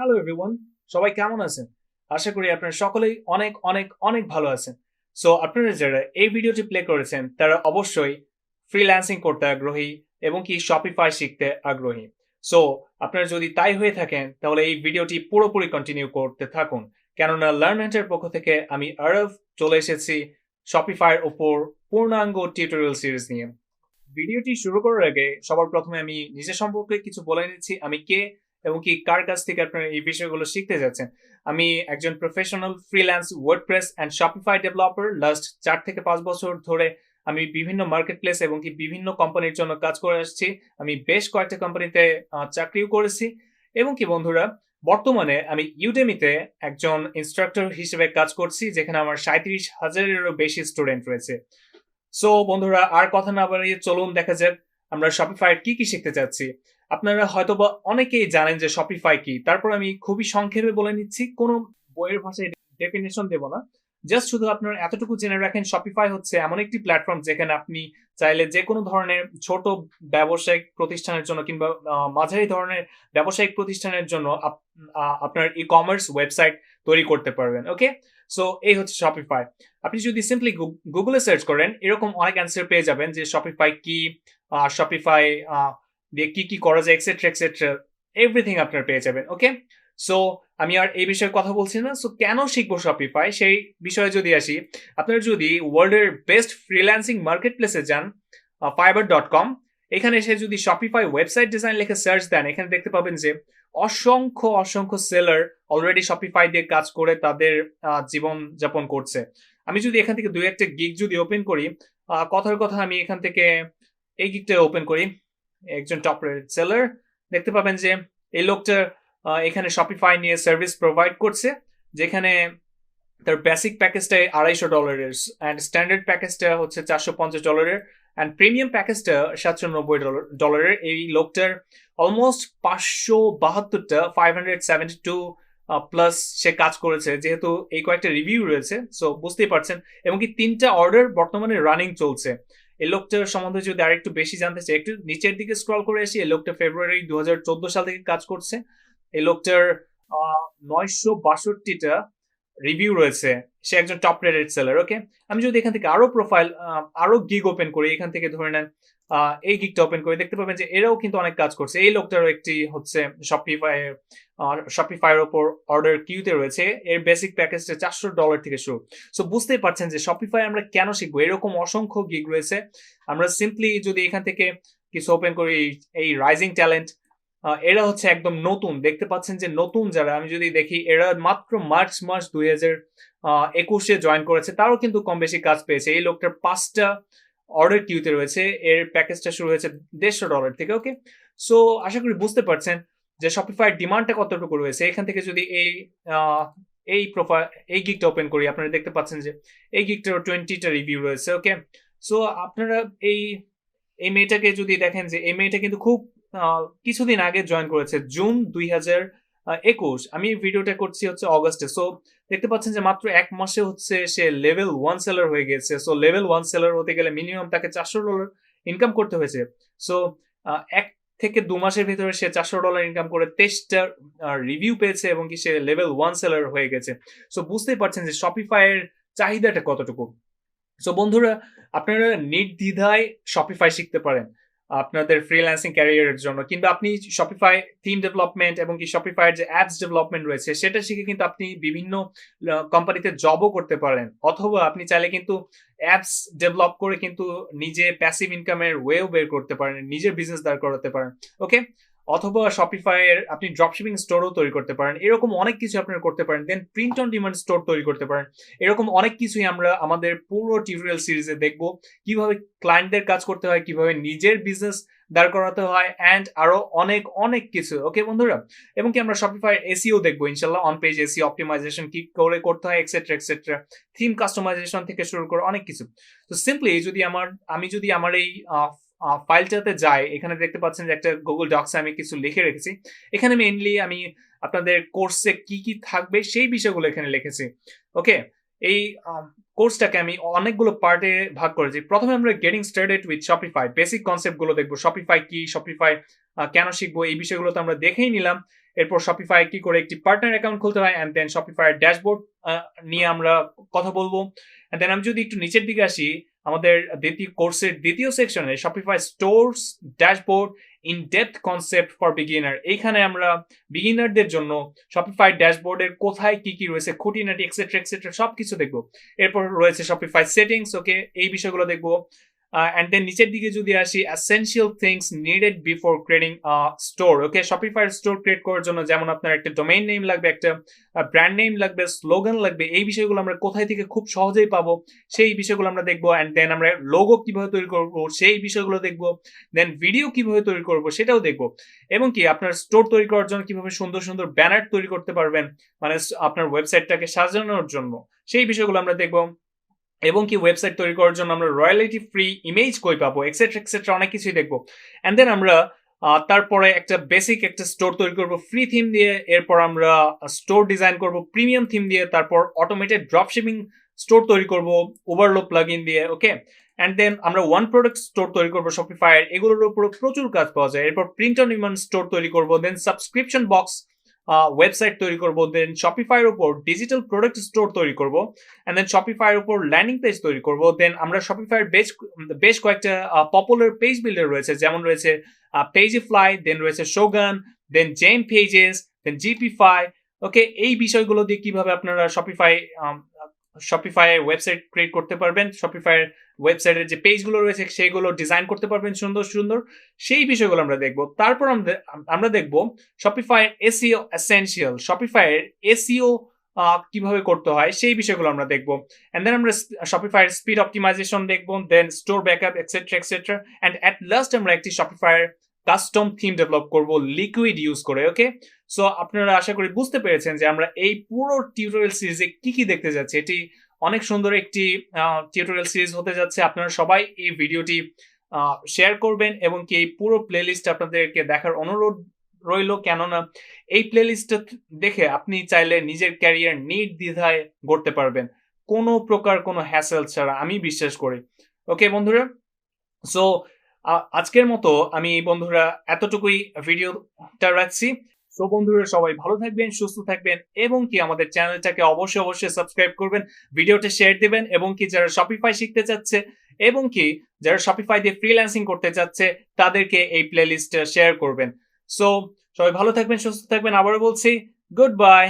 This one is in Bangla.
হ্যালো এভরিওয়ান, সবাই কেমন আছেন? আশা করি আপনারা সকলেই অনেক অনেক অনেক ভালো আছেন। সো আপনারা যারা এই ভিডিওটি প্লে করেছেন তারা অবশ্যই ফ্রিল্যান্সিং করতে আগ্রহী এবং কি শপিফাই শিখতে আগ্রহী। সো আপনারা যদি তাই হয়ে থাকেন তাহলে এই ভিডিওটি পুরোপুরি কন্টিনিউ করতে থাকুন, কেননা লার্নহান্টের পক্ষ থেকে আমি আরব চলে এসেছি শপিফাইয়ের ওপর পূর্ণাঙ্গ টিউটোরিয়াল সিরিজ নিয়ে। ভিডিওটি শুরু করার আগে সবার প্রথমে আমি নিজের সম্পর্কে কিছু বলে নিচ্ছি, আমি কে এবং কি কার কাছ থেকে আপনারা এই বিষয়গুলো শিখতে যাচ্ছেন। আমি একজন professional freelance WordPress and Shopify developer. Last 4 থেকে 5 বছর ধরে আমি বিভিন্ন মার্কেট প্লেস এবং কি বিভিন্ন কোম্পানির জন্য কাজ করে আসছি। আমি বেশ কয়েকটা কোম্পানিতে চাকরিও করেছি এবং কি বন্ধুরা, বর্তমানে আমি ইউডেমিতে একজন ইনস্ট্রাক্টর হিসেবে কাজ করছি, যেখানে আমার 37,000-এরও বেশি স্টুডেন্ট রয়েছে। সো বন্ধুরা, আর কথা না বাড়িয়ে চলুন দেখা যাক আমরা শপিফাই কি কি শিখতে চাচ্ছি। আপনারা হয়তোবা অনেকেই জানেন যে শপিফাই কি, তারপর আমি খুবই সংক্ষেপে বলে নিচ্ছি, কোনো বইয়ের ভাষায় ডেফিনেশন দেব না। জাস্ট শুধু আপনারা এতটুকু জেনে রাখেন, শপিফাই হচ্ছে এমন একটি প্ল্যাটফর্ম যেখানে আপনি চাইলে যে কোনো ধরনের ছোট ব্যবসায়িক প্রতিষ্ঠানের জন্য কিংবা মাঝারি ধরনের ব্যবসায়িক প্রতিষ্ঠানের জন্য আপনার ই কমার্স ওয়েবসাইট তৈরি করতে পারবেন। ওকে, সো এই হচ্ছে শপিফাই। আপনি যদি সিম্পলি গুগলে সার্চ করেন এরকম অনেক অ্যান্সার পেয়ে যাবেন যে শপিফাই কি, শপিফাই দিয়ে কি কি করা যায়, এক্সেট্রা এক্সেট্রা, এভরিথিং আপনারা পেয়ে যাবেন। ওকে, সো আমি আর এই বিষয়ে কথা বলছি না। সো কেন শিখবো শপিফাই সেই বিষয়ে যদি আসি, আপনারা যদি ওয়ার্ল্ডের বেস্ট ফ্রিল্যান্সিং মার্কেট প্লেসে যান, fiverr.com, এখানে এসে যদি শপিফাই ওয়েবসাইট ডিজাইন লিখে সার্চ দেন, এখানে দেখতে পাবেন যে অসংখ্য অসংখ্য সেলার অলরেডি শপিফাই দিয়ে কাজ করে তাদের জীবন যাপন করছে। আমি যদি এখান থেকে দুই একটা গিগ যদি ওপেন করি, কথার কথা আমি এখান থেকে এই গিগটা ওপেন করি, একজন টপ রেটেড সেলার, দেখতে পাবেন যে এই লোকটা এখানে শপিফাই নিয়ে সার্ভিস প্রোভাইড করছে, যেখানে তার বেসিক প্যাকেজটা $250 অ্যান্ড স্ট্যান্ডার্ড প্যাকেজটা হচ্ছে $450 অ্যান্ড প্রিমিয়াম প্যাকেজটা $790। এই লোকটার অলমোস্ট 572টা 572 প্লাস সে কাজ করেছে, যেহেতু এই কয়েকটা রিভিউ রয়েছে, সো বুঝতেই পারছেন। এবং কি 3টা অর্ডার বর্তমানে রানিং চলছে। এই লোকটার সম্বন্ধে যদি আরেকটু বেশি জানতে চাই, একটু নিচের দিকে স্ক্রল করে আসি। এই লোকটা ফেব্রুয়ারি 2014 সাল থেকে কাজ করছে। এই লোকটার 962টা রিভিউ রয়েছে। সে একজন টপ রেটেড সেলার। ওকে, আমি যদি এখান থেকে আরো প্রোফাইল, আরো গিগ ওপেন করি, এখান থেকে ধরে নেন এই গিগটা ওপেন করে, দেখতে পাবেন যে এরাও কিন্তু অনেক কাজ করছে। এই লোকটারও একটি হচ্ছে শপিফাইয়ের ওপর অর্ডার কিউতে রয়েছে। এর বেসিক প্যাকেজটা $400 থেকে শুরু। সো বুঝতেই পারছেন যে শপিফাই আমরা কেন শিখবো, এরকম অসংখ্য গিগ রয়েছে। আমরা সিম্পলি যদি এখান থেকে কিছু ওপেন করি, এই রাইজিং ট্যালেন্ট, এরা হচ্ছে একদম নতুন, দেখতে পাচ্ছেন যে নতুন যারা, আমি যদি দেখি এরা মাত্র মার্চ মাস 2021-এ জয়েন করেছে, তারও কিন্তু কম বেশি কাজ পেয়েছে। এই লোকটার 5টা অর্ডার কিউতে রয়েছে, এর প্যাকেজটা শুরু হয়েছে $150 থেকে। ওকে, সো আশা করি বুঝতে পারছেন যে শপিফাই ডিমান্ডটা কতটুকু রয়েছে। এখান থেকে যদি এই প্রোফাইল, এই গিগটা ওপেন করি, আপনারা দেখতে পাচ্ছেন যে এই গিগটার 20টা রিভিউ রয়েছে। ওকে, সো আপনারা এই এই মেয়েটাকে যদি দেখেন, যে এই মেয়েটা কিন্তু খুব কিছুদিন আগে জয়েন করেছে, জুন 2021। আমি ভিডিওটা করছি হচ্ছে অগস্টে। সো দেখতে পাচ্ছেন যে মাত্র 1 মাসে হচ্ছে সে লেভেল 1 সেলার হয়ে গেছে। সো লেভেল 1 সেলার হতে গেলে মিনিমাম তাকে $400 ইনকাম করতে হয়েছে। সো 1 থেকে 2 মাসের ভিতরে সে $400 ইনকাম করে 23টা রিভিউ পেয়েছে এবং কি সে লেভেল 1 সেলার হয়ে গেছে। সো বুঝতেই পারছেন যে শপিফাইয়ের চাহিদাটা কতটুকু। সো বন্ধুরা, আপনারা নির্দ্বিধায় শপিফাই শিখতে পারেন আপনাদের ফ্রিল্যান্সিং ক্যারিয়ারের জন্য, কিংবা আপনি শপিফাই থিম ডেভেলপমেন্ট এবং কি শপিফাইয়ের যে অ্যাপস ডেভেলপমেন্ট রয়েছে সেটা শিখে কিন্তু আপনি বিভিন্ন কোম্পানিতে জবও করতে পারেন, অথবা আপনি চাইলে কিন্তু অ্যাপস ডেভেলপ করে কিন্তু নিজে প্যাসিভ ইনকামের ওয়েও বের করতে পারেন, নিজের বিজনেস দাঁড় করাতে পারেন। ওকে, অথবা শপিফাইয়ের আপনি ড্রপশিপিং স্টোরও তৈরি করতে পারেন, এরকম অনেক কিছু আপনারা করতে পারেন। Then print on demand store তৈরি করতে পারেন। এরকম অনেক কিছুই আমরা আমাদের পুরো টিউটোরিয়াল সিরিজে দেখব, কিভাবে ক্লায়েন্টদের কাজ করতে হয়, কিভাবে নিজের বিজনেস দাঁড় করাতে হয়, অ্যান্ড আরো অনেক অনেক কিছু। ওকে বন্ধুরা, এবং কি আমরা শপিফাই এসইও দেখবো ইনশাল্লাহ, অন পেজ এসইও অপটিমাইজেশন কি করে করতে হয়, এক্সেট্রা এক্সেট্রা, থিম কাস্টমাইজেশন থেকে শুরু করে অনেক কিছু। তো সিম্পলি আমি যদি আমার এই ফাইলটাতে যাই, এখানে দেখতে পাচ্ছেন যে একটা গুগল ডক্সে আমি কিছু লিখে রেখেছি। এখানে মেইনলি আমি আপনাদের কোর্সে কি কি থাকবে সেই বিষয়গুলো এখানে লিখেছি। ওকে, এই কোর্সটাকে আমি অনেকগুলো পার্টে ভাগ করেছি। প্রথমে আমরা getting started with Shopify, basic concept গুলো দেখবো, শপিফাই কি, শপিফাই কেন শিখবো, এই বিষয়গুলো তো আমরা দেখেই নিলাম। এরপর শপিফাই কি করে একটি পার্টনার অ্যাকাউন্ট খুলতে হয়, অ্যান্ড দেন শপিফাই ড্যাশবোর্ড নিয়ে আমরা কথা বলবো। অ্যান্ড দেন আমি যদি একটু নিচের দিকে আসি, আমাদের কোর্সের দ্বিতীয় সেকশনে Shopify stores dashboard in depth concept for beginner, এইখানে আমরা বিগিনারদের জন্য শপিফাই ড্যাশবোর্ডের কোথায় কি কি রয়েছে, খুঁটিনাটি এক্সেট্রা এক্সেট্রা সবকিছু দেখবো। এরপর রয়েছে শপিফাই সেটিংস, ওকে, এই বিষয়গুলো দেখবো। অ্যান্ড দেন নিচের দিকে যদি আসি, essential things needed before creating store, okay, Shopify store create করার জন্য যেমন আপনার একটা ডোমেইন নেম লাগবে, একটা ব্র্যান্ড নেম লাগবে, স্লোগান লাগবে, এই বিষয়গুলো আমরা কোথায় থেকে খুব সহজেই পাবো সেই বিষয়গুলো আমরা দেখবো। অ্যান্ড দেন আমরা লোগো কিভাবে তৈরি করবো সেই বিষয়গুলো দেখবো। দেন ভিডিও কিভাবে তৈরি করবো সেটাও দেখবো, এবং কি আপনার স্টোর তৈরি করার জন্য কিভাবে সুন্দর সুন্দর ব্যানার তৈরি করতে পারবেন, মানে আপনার ওয়েবসাইটটাকে সাজানোর জন্য সেই বিষয়গুলো আমরা দেখবো। এবং কি ওয়েবসাইট তৈরি করার জন্য আমরা রয়্যালিটি ফ্রি ইমেজ কই পাবো, এক্সেট্রা এক্সেট্রা অনেক কিছুই দেখবো। অ্যান্ড দেন আমরা তারপরে একটা বেসিক একটা স্টোর তৈরি করব ফ্রি থিম দিয়ে, এরপর আমরা স্টোর ডিজাইন করব প্রিমিয়াম থিম দিয়ে, তারপর অটোমেটেড ড্রপশিপিং স্টোর তৈরি করব ওভারলো প্লাগইন দিয়ে, ওকে। অ্যান্ড দেন আমরা ওয়ান প্রোডাক্ট স্টোর তৈরি করবো শপিফাইয়ের, এগুলোর উপর প্রচুর কাজ পাওয়া যায়। এরপর প্রিন্ট অন ডিমান্ড স্টোর তৈরি করবো, দেন সাবস্ক্রিপশন বক্স ওয়েবসাইট তৈরি করবো, দেন শপিফাইয়ের উপর ডিজিটাল প্রোডাক্ট স্টোর তৈরি করবো, অ্যান্ড দেন শপিফাইয়ের উপর ল্যান্ডিং পেজ তৈরি করবো। দেন আমরা শপিফাইয়ের বেশ কয়েকটা পপুলার পেজ বিল্ডার রয়েছে, যেমন রয়েছে পেজিফ্লাই, দেন রয়েছে শোগান, দেন জেম পেজেস, দেন জিপিফাই, ওকে। এই বিষয়গুলো দিয়ে কিভাবে আপনারা শপিফাই ওয়েবসাইট ক্রিয়েট করতে পারবেন, শপিফাই ওয়েবসাইটের যে পেজগুলো রয়েছে সেগুলো ডিজাইন করতে পারবেন সুন্দর সুন্দর, সেই বিষয়গুলো আমরা দেখবো। তারপর আমরা দেখবো শপিফাই এসইও এসেনশিয়াল, শপিফাইয়ের এসইও কিভাবে করতে হয় সেই বিষয়গুলো আমরা দেখবো। এন্ড দেন আমরা শপিফাইয়ের স্পিড অপটিমাইজেশন দেখবো, then store backup etcetera etcetera, and at last আমরা একটি শপিফাইয়ের কাস্টম থিম ডেভেলপ করব লিকুইড ইউজ করে, ওকে। সো আপনারা আশা করি বুঝতে পেরেছেন যে আমরা এই পুরো টিউটোরিয়াল সিরিজে কি কি দেখতে যাচ্ছি। এটি অনেক সুন্দর একটি টিউটোরিয়াল সিরিজ হতে যাচ্ছে। আপনারা সবাই এই ভিডিওটি শেয়ার করবেন এবং কি এই পুরো প্লেলিস্ট আপনাদেরকে দেখার অনুরোধ রইল, কেননা এই প্লেলিস্ট দেখে আপনি চাইলে নিজের ক্যারিয়ার নির্দ্বিধায় গড়তে পারবেন, কোনো প্রকার কোনো হ্যাসেল ছাড়া, আমি বিশ্বাস করি। ওকে বন্ধুরা, সো আজকের মতো আমি বন্ধুরা এতটুকুই ভিডিওটা রাখছি। সো বন্ধুরা সবাই ভালো থাকবেন, সুস্থ থাকবেন, এবং কি আমাদের চ্যানেলটাকে অবশ্যই অবশ্যই সাবস্ক্রাইব করবেন, ভিডিওটা শেয়ার দিবেন, এবং কি যারা শপিফাই শিখতে চাচ্ছে এবং কি যারা শপিফাই দিয়ে ফ্রিল্যান্সিং করতে চাচ্ছে তাদেরকে এই প্লেলিস্ট শেয়ার করবেন। সো সবাই ভালো থাকবেন, সুস্থ থাকবেন, আবারও বলছি গুড বাই।